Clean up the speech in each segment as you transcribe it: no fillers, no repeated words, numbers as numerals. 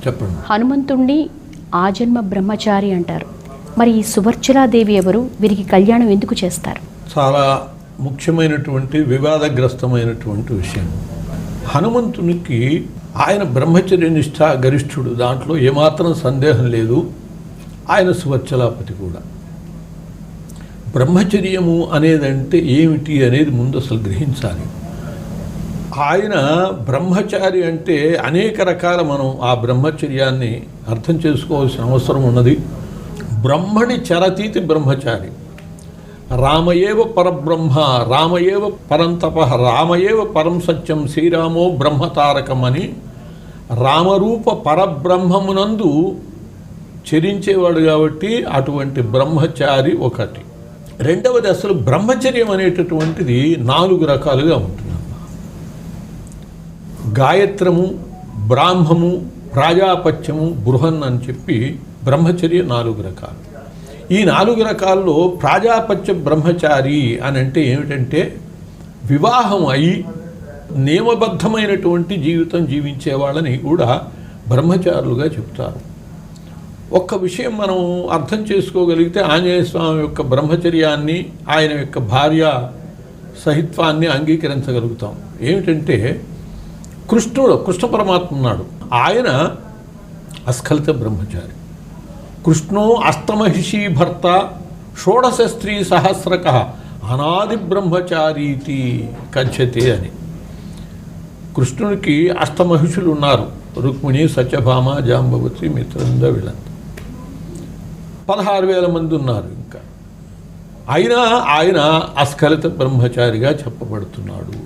చెప్పండి. హనుమంతుణ్ణి ఆజన్మ బ్రహ్మచారి అంటారు. మరి ఈ సువర్చలాదేవి ఎవరు? వీరికి కళ్యాణం ఎందుకు చేస్తారు? చాలా ముఖ్యమైనటువంటి వివాదగ్రస్తమైనటువంటి విషయం. హనుమంతునికి ఆయన బ్రహ్మచర్య నిష్ఠ గరిష్ఠుడు, దాంట్లో ఏమాత్రం సందేహం లేదు. ఆయన సువర్చలాపతి కూడా. బ్రహ్మచర్యము అనేదంటే ఏమిటి అనేది ముందు అసలు గ్రహించాలి. ఆయన బ్రహ్మచారి అంటే అనేక రకాల మనం ఆ బ్రహ్మచర్యాన్ని అర్థం చేసుకోవాల్సిన అవసరం ఉన్నది. బ్రహ్మణి చరతీతి బ్రహ్మచారి, రామయేవ పరబ్రహ్మ, రామయేవ పరంతప, రామయేవ పరం సత్యం, శ్రీరామో బ్రహ్మతారకం అని రామరూప పరబ్రహ్మమునందు చరించేవాడు కాబట్టి అటువంటి బ్రహ్మచారి ఒకటి. రెండవది, అసలు బ్రహ్మచర్యం అనేటటువంటిది 4 రకాలుగా ఉంటుంది. గాయత్రము, బ్రాహ్మము, ప్రాజాపత్యము, బృహన్ అని చెప్పి బ్రహ్మచర్య 4 రకాలు. ఈ 4 రకాల్లో ప్రాజాపత్య బ్రహ్మచారి అని అంటే ఏమిటంటే వివాహం అయి నియమబద్ధమైనటువంటి జీవితం జీవించే వాళ్ళని కూడా బ్రహ్మచారులుగా చెప్తారు. ఒక్క విషయం మనం అర్థం చేసుకోగలిగితే ఆంజనేయ స్వామి యొక్క బ్రహ్మచర్యాన్ని, ఆయన యొక్క భార్య సహిత్వాన్ని అంగీకరించగలుగుతాం. ఏమిటంటే కృష్ణ పరమాత్మ ఉన్నాడు, ఆయన అస్ఖలిత బ్రహ్మచారి. కృష్ణో అష్టమహిషీ భర్త, షోడశ స్త్రీ సహస్రక, అనాది బ్రహ్మచారీతి కథ్యతే అని. కృష్ణునికి అష్టమహిషులు ఉన్నారు, రుక్మిణి, సత్యభామ, జాంబవతి, మిత్రంద, వీళ్ళంతా 16,000 మంది ఉన్నారు. ఇంకా అయినా ఆయన అస్ఖలిత బ్రహ్మచారిగా చెప్పబడుతున్నాడు.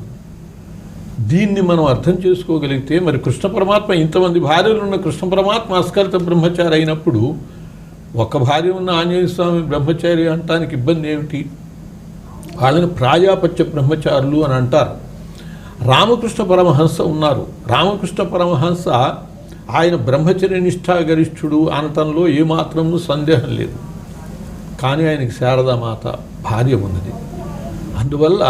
దీన్ని మనం అర్థం చేసుకోగలిగితే మరి కృష్ణ పరమాత్మ ఇంతమంది భార్యలు ఉన్న కృష్ణ పరమాత్మ అస్ఖలిత బ్రహ్మచారి అయినప్పుడు ఒక భార్య ఉన్న ఆంజనేయ స్వామి బ్రహ్మచారి అంటానికి ఇబ్బంది ఏమిటి? వాళ్ళని ప్రాజాపత్య బ్రహ్మచారులు అని అంటారు. రామకృష్ణ పరమహంస ఉన్నారు. రామకృష్ణ పరమహంస ఆయన బ్రహ్మచర్య నిష్ఠా గరిష్ఠుడు అనటంలో ఏమాత్రము సందేహం లేదు. కానీ ఆయనకి శారదామాత భార్య ఉన్నది. అందువల్ల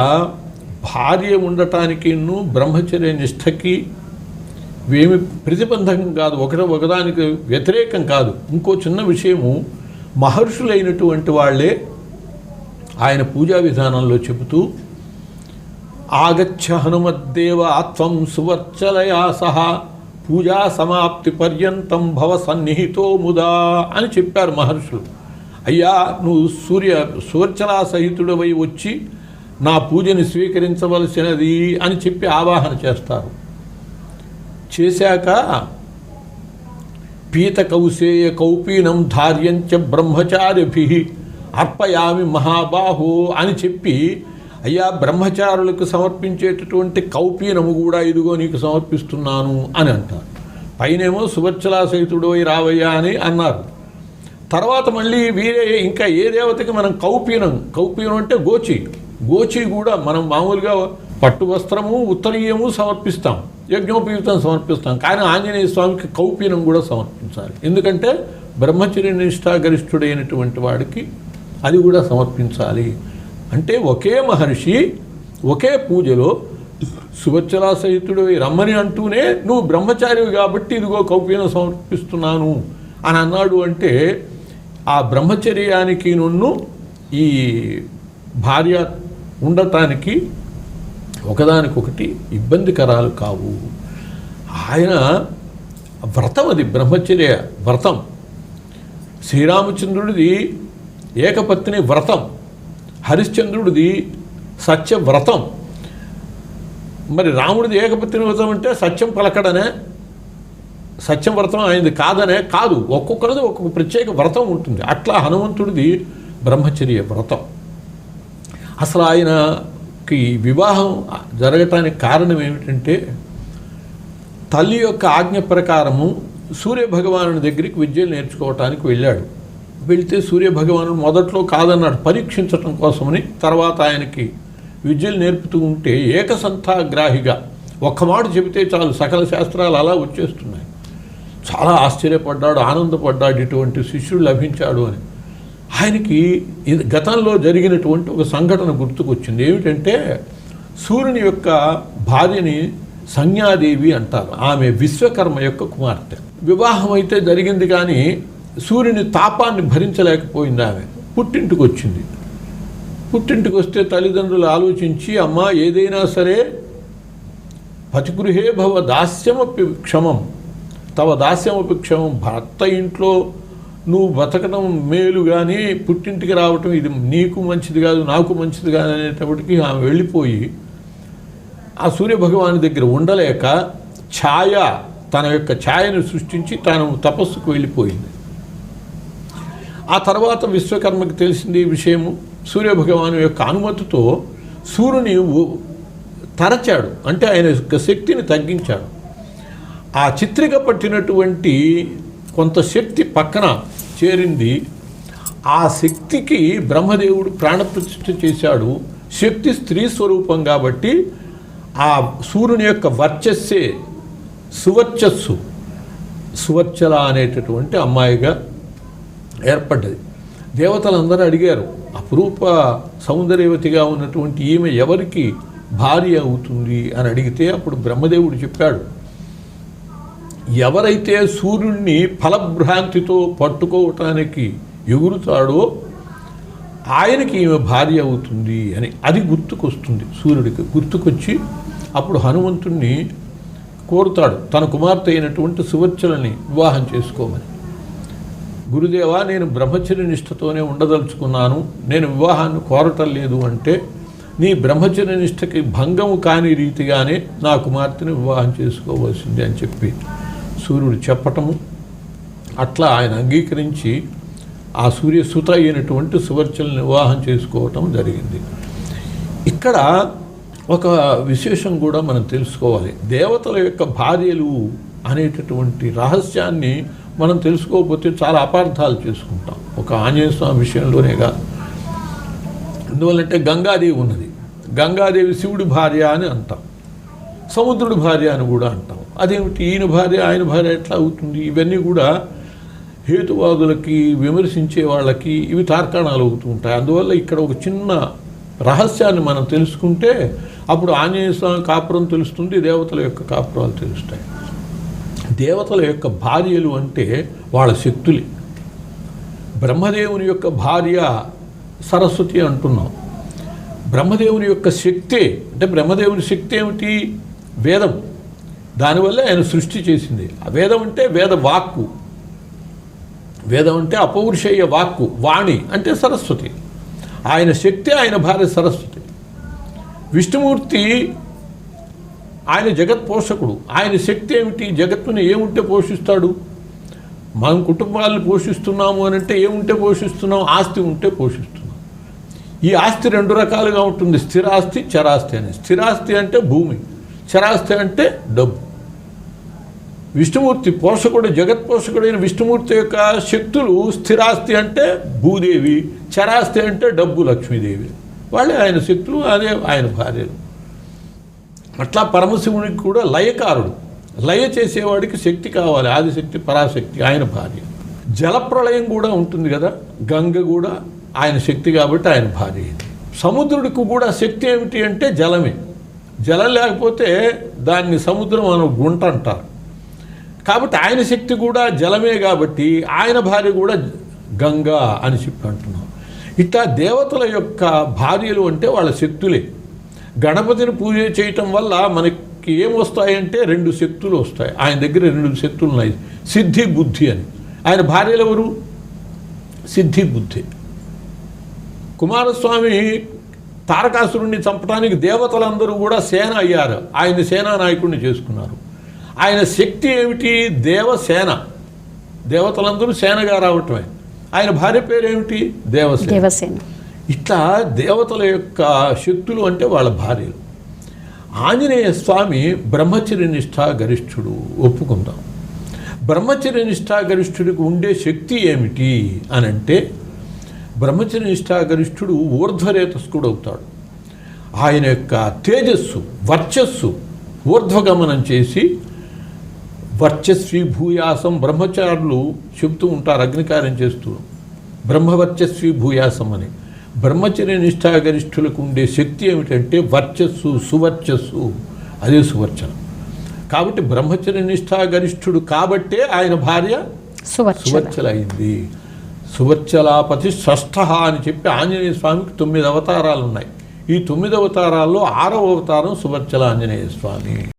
భార్య ఉండటానికి బ్రహ్మచర్య నిష్ఠకి ఏమి ప్రతిబంధకం కాదు, ఒకదానికి వ్యతిరేకం కాదు. ఇంకో చిన్న విషయము, మహర్షులైనటువంటి వాళ్ళే ఆయన పూజా విధానంలో చెబుతూ ఆగచ్చ హనుమద్దేవ ఆత్వం సువర్చలయా సహా పూజా సమాప్తి పర్యంతం భవ సన్నిహితో ముదా అని చెప్పారు మహర్షులు. అయ్యా, నువ్వు సువర్చలా సహితుడవై వచ్చి నా పూజని స్వీకరించవలసినది అని చెప్పి ఆవాహన చేస్తారు. చేశాక పీత కౌశేయ కౌపీనం ధార్యంచ బ్రహ్మచారిభి అర్పయామి మహాబాహో అని చెప్పి, అయ్యా బ్రహ్మచారులకు సమర్పించేటటువంటి కౌపీనము కూడా ఇదిగో నీకు సమర్పిస్తున్నాను అని అంటారు. పైనేమో సువర్చలా సహితుడోయ్ రావయ్యా అని అన్నారు. తర్వాత మళ్ళీ వీరే ఇంకా ఏ దేవతకి మనం కౌపీనం అంటే గోచి కూడా మనం మామూలుగా పట్టు వస్త్రము, ఉత్తరీయము సమర్పిస్తాం, యజ్ఞోపయుక్తం సమర్పిస్తాం. కానీ ఆంజనేయ స్వామికి కౌపీనం కూడా సమర్పించాలి. ఎందుకంటే బ్రహ్మచర్య నిష్ఠా గరిష్ఠుడైనటువంటి వాడికి అది కూడా సమర్పించాలి. అంటే ఒకే మహర్షి ఒకే పూజలో సువర్చలా సహితుడు రమ్మని అంటూనే నువ్వు బ్రహ్మచారివి కాబట్టి ఇదిగో కౌపీనం సమర్పిస్తున్నాను అని అన్నాడు. అంటే ఆ బ్రహ్మచర్యానికి ఈ భార్య ఉండటానికి ఒకదానికొకటి ఇబ్బందికరాలు కావు. ఆయన వ్రతం, అది బ్రహ్మచర్య వ్రతం. శ్రీరామచంద్రుడిది ఏకపత్ని వ్రతం, హరిశ్చంద్రుడిది సత్యవ్రతం. మరి రాముడిది ఏకపత్ని వ్రతం అంటే సత్యం పలకడనే, సత్యం వ్రతం ఆయనది కాదనే కాదు, ఒక్కొక్కరిది ఒక్కొక్క ప్రత్యేక వ్రతం ఉంటుంది. అట్లా హనుమంతుడిది బ్రహ్మచర్య వ్రతం. అసలు ఆయనకి వివాహం జరగటానికి కారణం ఏమిటంటే తల్లి యొక్క ఆజ్ఞ ప్రకారము సూర్యభగవానుడి దగ్గరికి విద్యలు నేర్చుకోవటానికి వెళ్ళాడు. వెళితే సూర్యభగవానుడు మొదట్లో కాదన్నాడు, పరీక్షించటం కోసమని. తర్వాత ఆయనకి విద్యలు నేర్పుతూ ఉంటే ఏకసంతాగ్రాహిగా ఒక్క మాట చెబితే చాలు సకల శాస్త్రాలు అలా వచ్చేస్తున్నాయి. చాలా ఆశ్చర్యపడ్డాడు, ఆనందపడ్డాడు, ఇటువంటి శిష్యుడు లభించాడు అని. ఆయనకి గతంలో జరిగినటువంటి ఒక సంఘటన గుర్తుకొచ్చింది. ఏమిటంటే సూర్యుని యొక్క భార్యని సంజ్ఞాదేవి అంటారు. ఆమె విశ్వకర్మ యొక్క కుమార్తె. వివాహం అయితే జరిగింది, కానీ సూర్యుని తాపాన్ని భరించలేకపోయింది. ఆమె పుట్టింటికి వచ్చింది. పుట్టింటికి వస్తే తల్లిదండ్రులు ఆలోచించి, అమ్మ ఏదైనా సరే పతిగృహే భవ దాస్యమపి క్షమం, తవ దాస్యమపి క్షమం, భర్త ఇంట్లో నువ్వు బతకడం మేలు, కానీ పుట్టింటికి రావటం ఇది నీకు మంచిది కాదు, నాకు మంచిది కాదు అనేటప్పటికీ ఆమె వెళ్ళిపోయి ఆ సూర్యభగవాని దగ్గర ఉండలేక తన యొక్క ఛాయను సృష్టించి తాను తపస్సుకు వెళ్ళిపోయింది. ఆ తర్వాత విశ్వకర్మకి తెలిసింది ఈ విషయము. సూర్యభగవాను యొక్క అనుమతితో సూర్యుని తరచాడు, అంటే ఆయన యొక్క శక్తిని తగ్గించాడు. ఆ చిత్రిక పట్టినటువంటి కొంత శక్తి పక్కన చేరింది. ఆ శక్తికి బ్రహ్మదేవుడు ప్రాణప్రతిష్ఠ చేశాడు. శక్తి స్త్రీ స్వరూపం కాబట్టి ఆ సూర్యుని యొక్క వర్చస్సే సువర్చల అనేటటువంటి అమ్మాయిగా ఏర్పడ్డది. దేవతలందరూ అడిగారు, అపురూప సౌందర్యవతిగా ఉన్నటువంటి ఈమె ఎవరికి భార్య అవుతుంది అని అడిగితే అప్పుడు బ్రహ్మదేవుడు చెప్పాడు, ఎవరైతే సూర్యుడిని ఫలభ్రాంతితో పట్టుకోవటానికి ఎగురుతాడో ఆయనకి ఈమె భార్య అవుతుంది అని. అది గుర్తుకొస్తుంది సూర్యుడికి. గుర్తుకొచ్చి అప్పుడు హనుమంతుణ్ణి కోరుతాడు తన కుమార్తె అయినటువంటి సువర్చలని వివాహం చేసుకోమని. గురుదేవా, నేను బ్రహ్మచర్య నిష్ఠతోనే ఉండదలుచుకున్నాను, నేను వివాహాన్ని కోరటం లేదు అంటే, నీ బ్రహ్మచర్య నిష్ఠకి భంగము కాని రీతిగానే నా కుమార్తెని వివాహం చేసుకోవాల్సింది అని చెప్పి సూర్యుడు చెప్పటము, అట్లా ఆయన అంగీకరించి ఆ సూర్యసుత అయినటువంటి సువర్చలను వివాహం చేసుకోవటం జరిగింది. ఇక్కడ ఒక విశేషం కూడా మనం తెలుసుకోవాలి. దేవతల యొక్క భార్యలు అనేటటువంటి రహస్యాన్ని మనం తెలుసుకోకపోతే చాలా అపార్థాలు చేసుకుంటాం. ఒక ఆంజనేయ స్వామి విషయంలోనే కాదు. ఎందువల్లంటే గంగాదేవి ఉన్నది. గంగాదేవి శివుడి భార్య అని అంటాం, సముద్రుడి భార్య అని కూడా అంటాం. అదేమిటి ఈయన భార్య ఆయన భార్య ఎట్లా అవుతుంది? ఇవన్నీ కూడా హేతువాదులకి, విమర్శించే వాళ్ళకి ఇవి తార్కాణాలు అవుతూ ఉంటాయి. అందువల్ల ఇక్కడ ఒక చిన్న రహస్యాన్ని మనం తెలుసుకుంటే అప్పుడు ఆంజనేయ స్వామి కాపురం తెలుస్తుంది, దేవతల యొక్క కాపురాలు తెలుస్తాయి. దేవతల యొక్క భార్యలు అంటే వాళ్ళ శక్తులే. బ్రహ్మదేవుని యొక్క భార్య సరస్వతి అంటున్నాం. బ్రహ్మదేవుని యొక్క శక్తే, అంటే బ్రహ్మదేవుని శక్తి ఏమిటి? వేదం. దానివల్ల ఆయన సృష్టి చేసింది. ఆ వేదం అంటే వేద వాక్కు. వేదం అంటే అపౌరుషేయ వాక్కు. వాణి అంటే సరస్వతి. ఆయన శక్తి, ఆయన భార్య సరస్వతి. విష్ణుమూర్తి ఆయన జగత్ పోషకుడు. ఆయన శక్తి ఏమిటి? జగత్తుని ఏముంటే పోషిస్తాడు? మనం కుటుంబాలను పోషిస్తున్నాము అని అంటే ఏముంటే పోషిస్తున్నాం? ఆస్తి ఉంటే పోషిస్తున్నాం. ఈ ఆస్తి రెండు రకాలుగా ఉంటుంది, స్థిరాస్తి, చరాస్తి అని. స్థిరాస్తి అంటే భూమి, చరాస్తి అంటే డబ్బు. విష్ణుమూర్తి పోషకుడు, జగత్ పోషకుడైన విష్ణుమూర్తి యొక్క శక్తులు స్థిరాస్తి అంటే భూదేవి, చరాస్తి అంటే డబ్బు లక్ష్మీదేవి. వాళ్ళే ఆయన శక్తులు, అదే ఆయన భార్యలు. అట్లా పరమశివునికి కూడా లయకారుడు. లయ చేసేవాడికి శక్తి కావాలి, ఆదిశక్తి, పరాశక్తి, ఆయన భార్య. జలప్రళయం కూడా ఉంటుంది కదా, గంగ కూడా ఆయన శక్తి కాబట్టి ఆయన భార్య. సముద్రుడికి కూడా శక్తి ఏమిటి అంటే జలమే. జలం లేకపోతే దాన్ని సముద్రం అను గుంట అంటారు. కాబట్టి ఆయన శక్తి కూడా జలమే కాబట్టి ఆయన భార్య కూడా గంగా అని చెప్పి అంటున్నాం. ఇట్లా దేవతల యొక్క భార్యలు అంటే వాళ్ళ శక్తులే. గణపతిని పూజ చేయటం వల్ల మనకి ఏం వస్తాయంటే రెండు శక్తులు వస్తాయి. ఆయన దగ్గర రెండు శక్తులు ఉన్నాయి, సిద్ధి, బుద్ధి అని. ఆయన భార్యలు ఎవరు? సిద్ధి, బుద్ధి. కుమారస్వామి తారకాసురుణ్ణి చంపడానికి దేవతలందరూ కూడా సేన అయ్యారు, ఆయన సేనా నాయకుడిని చేసుకున్నారు. ఆయన శక్తి ఏమిటి? దేవసేన. దేవతలందరూ సేనగా రావటమే. ఆయన భార్య పేరేమిటి? దేవసేన. ఇట్లా దేవతల యొక్క శక్తులు అంటే వాళ్ళ భార్యలు. ఆంజనేయ స్వామి బ్రహ్మచర్య నిష్ఠా గరిష్ఠుడు, ఒప్పుకుందాం. బ్రహ్మచర్య నిష్ఠా గరిష్ఠుడికి ఉండే శక్తి ఏమిటి అని అంటే, బ్రహ్మచర్య నిష్ఠా గరిష్ఠుడు ఊర్ధ్వరేతస్కుడు అవుతాడు. ఆయన యొక్క తేజస్సు, వర్చస్సు ఊర్ధ్వగమనం చేసి, వర్చస్వి భూయాసం బ్రహ్మచారులు చెబుతూ ఉంటారు అగ్నికార్యం చేస్తూ, బ్రహ్మవర్చస్వి భూయాసం అని. బ్రహ్మచర్య నిష్ఠాగరిష్ఠులకు ఉండే శక్తి ఏమిటంటే వర్చస్సు, సువర్చస్సు, అదే సువర్చనం. కాబట్టి బ్రహ్మచర్య నిష్ఠా గరిష్ఠుడు కాబట్టే ఆయన భార్య సువర్చల సువర్చల అయింది. సువర్చలాపతి షష్ఠ అని చెప్పి ఆంజనేయ స్వామికి 9 అవతారాలు ఉన్నాయి. ఈ 9 అవతారాల్లో 6వ అవతారం సువర్చల ఆంజనేయ స్వామి.